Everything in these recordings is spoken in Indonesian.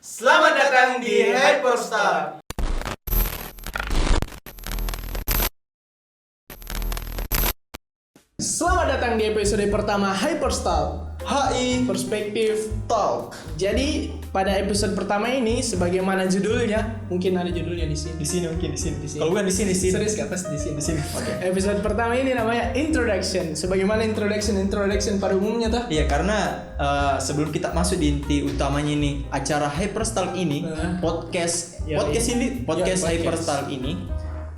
Selamat datang di Hyperstar. Selamat datang di episode pertama Hyperstar HI Perspektif Talk. Jadi pada episode pertama ini, sebagaimana judulnya, mungkin ada judulnya di sini. Di sini. Kalau bukan di sini. Serius ke atas di sini. Oke. Episode pertama ini namanya Introduction. Sebagaimana introduction pada umumnya tuh. Iya, karena sebelum kita masuk di inti utamanya ini acara Hyperstar ini, podcast Hyperstar ini,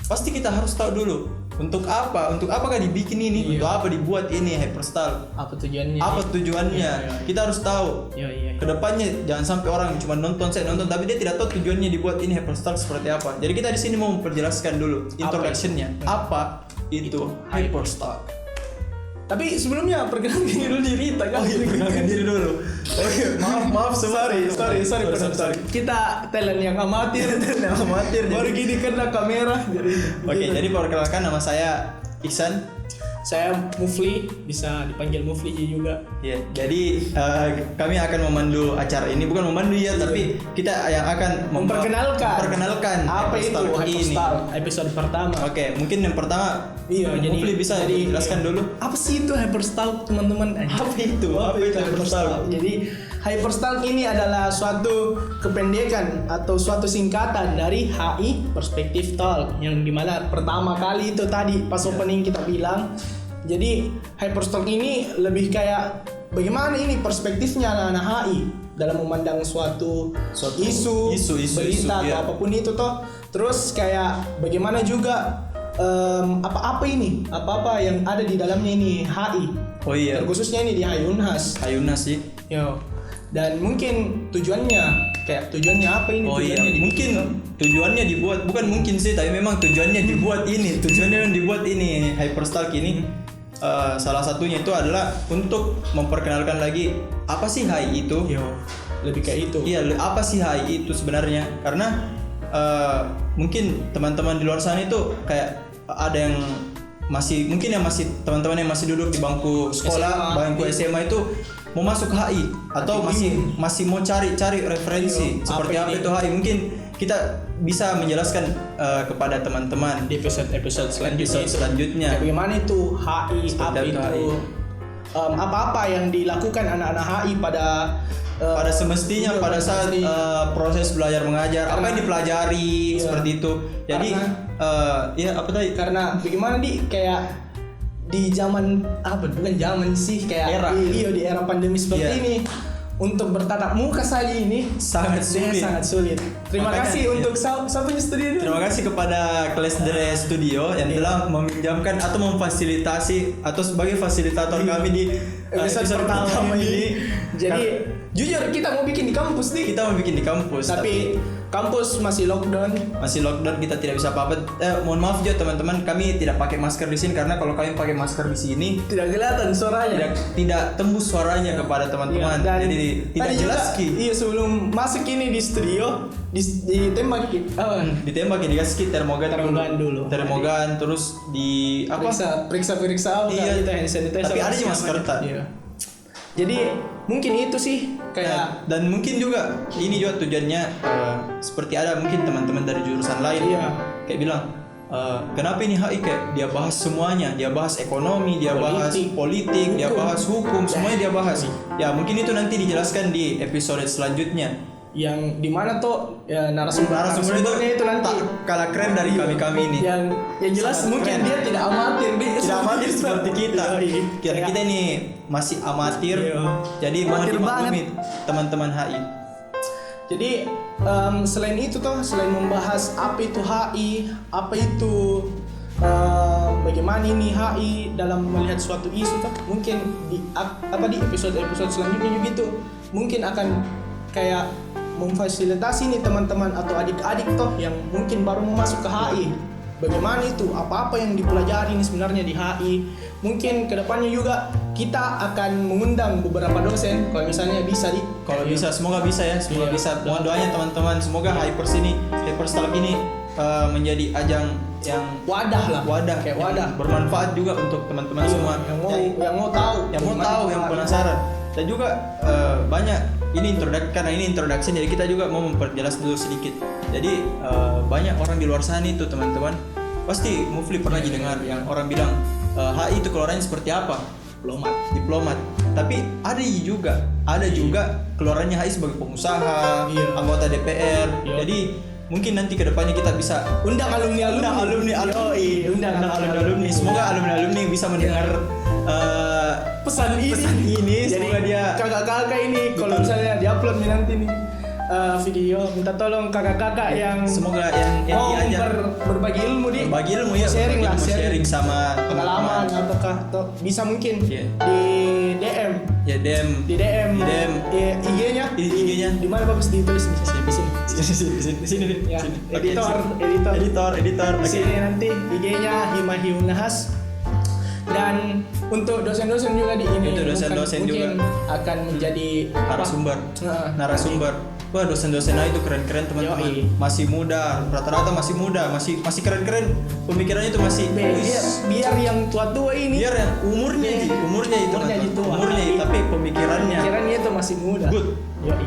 pasti kita harus tahu dulu untuk apakah dibikin ini, untuk apa dibuat ini Hyperstar, Apa tujuannya? Iya. Kita harus tahu. Iya. Kedepannya jangan sampai orang cuma nonton tapi dia tidak tahu tujuannya dibuat ini Hyperstar seperti apa. Jadi kita di sini mau memperjelaskan dulu introduction-nya. Apa itu Hyperstar? Tapi sebelumnya perkenalkan diri Rita kan. Perkenalkan diri dulu. Oke, maaf semua. Sorry. Kita talent yang amatir. Baru gini kena kamera. Oke, jadi perkenalkan, nama saya Ihsan. Saya Mufli, bisa dipanggil Mufli juga. Ya, jadi kami akan memandu acara ini, bukan memandu ya, tapi kita yang akan memperkenalkan apa itu Hyperstar episode pertama. Oke, mungkin yang pertama Mufli bisa dijelaskan dulu. Apa sih itu Hyperstar, teman-teman? Apa itu Hyperstar? Jadi Hyperstar ini adalah suatu kependekan atau suatu singkatan dari HI Perspektif Talk, yang dimana pertama kali itu tadi pas opening kita bilang. Jadi Hyperstar ini lebih kayak bagaimana ini perspektifnya anak-anak HI dalam memandang suatu isu, berita atau apapun itu toh. Terus kayak bagaimana juga apa-apa yang ada di dalamnya ini HI. Oh iya. Terkhususnya ini di HI Unhas sih. Yo. Dan mungkin tujuannya apa ini? Oh iya, mungkin tujuannya dibuat, bukan mungkin sih, tapi memang tujuannya dibuat ini Hyperstar ini. Salah satunya itu adalah untuk memperkenalkan lagi apa sih HI itu. Yo, lebih kayak itu. Iya, apa sih HI itu sebenarnya? Karena mungkin teman-teman di luar sana itu kayak ada yang masih teman-teman yang masih duduk di bangku sekolah, bangku SMA itu mau masuk ke HI atau masih mau cari referensi seperti apa itu HI. Mungkin kita bisa menjelaskan kepada teman-teman di episode selanjutnya. Bagaimana itu HI, apa itu apa-apa yang dilakukan anak-anak HI pada semestinya pada saat proses belajar mengajar, apa yang dipelajari seperti itu. Jadi karena bagaimana kayak di zaman bukan zaman sih, kayak di era pandemi seperti ini, untuk bertatap muka saja ini sangat sulit. Terima kasih untuk siapa studio. Terima kasih kepada Kelas Dere Studio yang telah meminjamkan atau memfasilitasi atau sebagai fasilitator kami di episode pertama ini. Jadi jujur kita mau bikin di kampus tapi kampus masih lockdown, kita tidak bisa apa-apa. Mohon maaf juga teman-teman, kami tidak pakai masker di sini karena kalau kalian pakai masker di sini tidak kelihatan suaranya, tidak tembus suaranya kepada teman-teman. Jadi tidak jelas ki. Iya, sebelum masuk ini di studio dikasih termogan dulu. Termogan terus di periksa hand sanitizer. Tapi ada masker tak? Iya. Jadi mungkin itu sih kayak dan mungkin juga ini juga tujuannya seperti ada mungkin teman-teman dari jurusan lain kayak bilang kenapa ini HI kayak dia bahas semuanya, dia bahas ekonomi, dia bahas politik, dia bahas hukum, semuanya dia bahas. Ya mungkin itu nanti dijelaskan di episode selanjutnya, yang dimana tuh narasumbernya itu nanti kalah keren dari kami ini. Yang jelas mungkin dia tidak amatir seperti kita. Kita ini masih amatir. Jadi mohon dimaklumi teman-teman HI. Jadi selain itu selain membahas apa itu HI, apa itu bagaimana ini HI dalam melihat suatu isu mungkin di episode selanjutnya juga itu mungkin akan kayak memfasilitasi nih teman-teman atau adik-adik yang mungkin baru mau masuk ke HI. Bagaimana itu, apa yang dipelajari ini sebenarnya di HI. Mungkin kedepannya juga kita akan mengundang beberapa dosen kalau misalnya bisa semoga bisa ya, bisa. Mohon doanya teman-teman, semoga Hyperstar ini menjadi ajang yang wadah kayak wadah bermanfaat juga untuk teman-teman semua yang mau tahu, yang penasaran. Dan juga banyak karena ini introduction, jadi kita juga mau memperjelas dulu sedikit. Jadi banyak orang di luar sana itu teman-teman, pasti Mufli pernah dengar yang orang bilang HI itu keluarannya seperti apa? Diplomat. Tapi ada juga keluarannya HI sebagai pengusaha, anggota DPR. Jadi mungkin nanti kedepannya kita bisa undang alumni. Semoga alumni bisa mendengar pesan ini. Jadi semoga dia kakak-kakak ini kalau misalnya diupload nih nanti nih video, minta tolong kakak-kakak yang semoga yang mau diajar berbagi ilmu ya, sharing sama pengalaman atau bisa mungkin Iya. di DM di DM IG-nya di mana bagus ditulis di sini ya. Editor di sini nanti IG-nya Himahi Unhas. Dan untuk dosen-dosen juga di ini Untuk dosen-dosen mungkin juga akan menjadi narasumber. Wah, dosen-dosen itu keren-keren teman-teman. Yoi. Masih muda, rata-rata masih muda, masih keren-keren. Pemikirannya itu masih biar yang tua-tua ini biar yang umurnya itu tua. tapi pemikirannya itu masih muda. good. Yoi.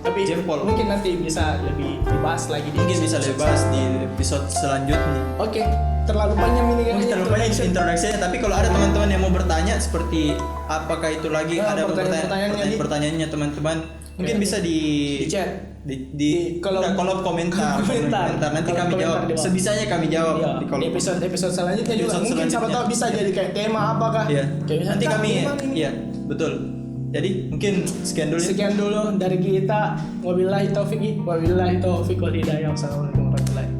Tapi Jempol. mungkin nanti bisa lebih dibahas lagi Mungkin bisa lebih bahas di episode selanjutnya. Oke, terlalu banyak ini kan. Mungkin terlalu banyak introduksinya, tapi kalau ada teman-teman yang mau bertanya seperti apakah itu lagi ada pertanyaannya teman-teman, mungkin bisa di chat di kolom komentar. Nanti kami jawab. Sebisanya kami jawab di kolom. Episode selanjutnya juga Episode mungkin siapa selanjutnya. tahu bisa jadi kayak tema apakah. Iya. Kayak Nanti kami iya. betul. Jadi mungkin sekian dulu. Dari kita. Wabillahi taufiq wal hidayah. Wassalamualaikum warahmatullahi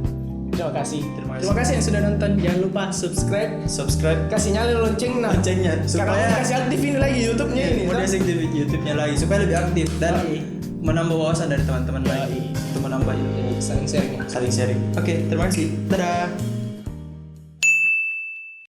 wabarakatuh. Terima kasih yang sudah nonton. Jangan lupa subscribe, kasih nyalain loncengnya supaya kasih aktif ini lagi YouTube-nya ini. Mau kasih aktif YouTube-nya lagi supaya lebih aktif dan menambah wawasan dari teman-teman lagi untuk menambah saling sharing. Oke, terima kasih. Dadah.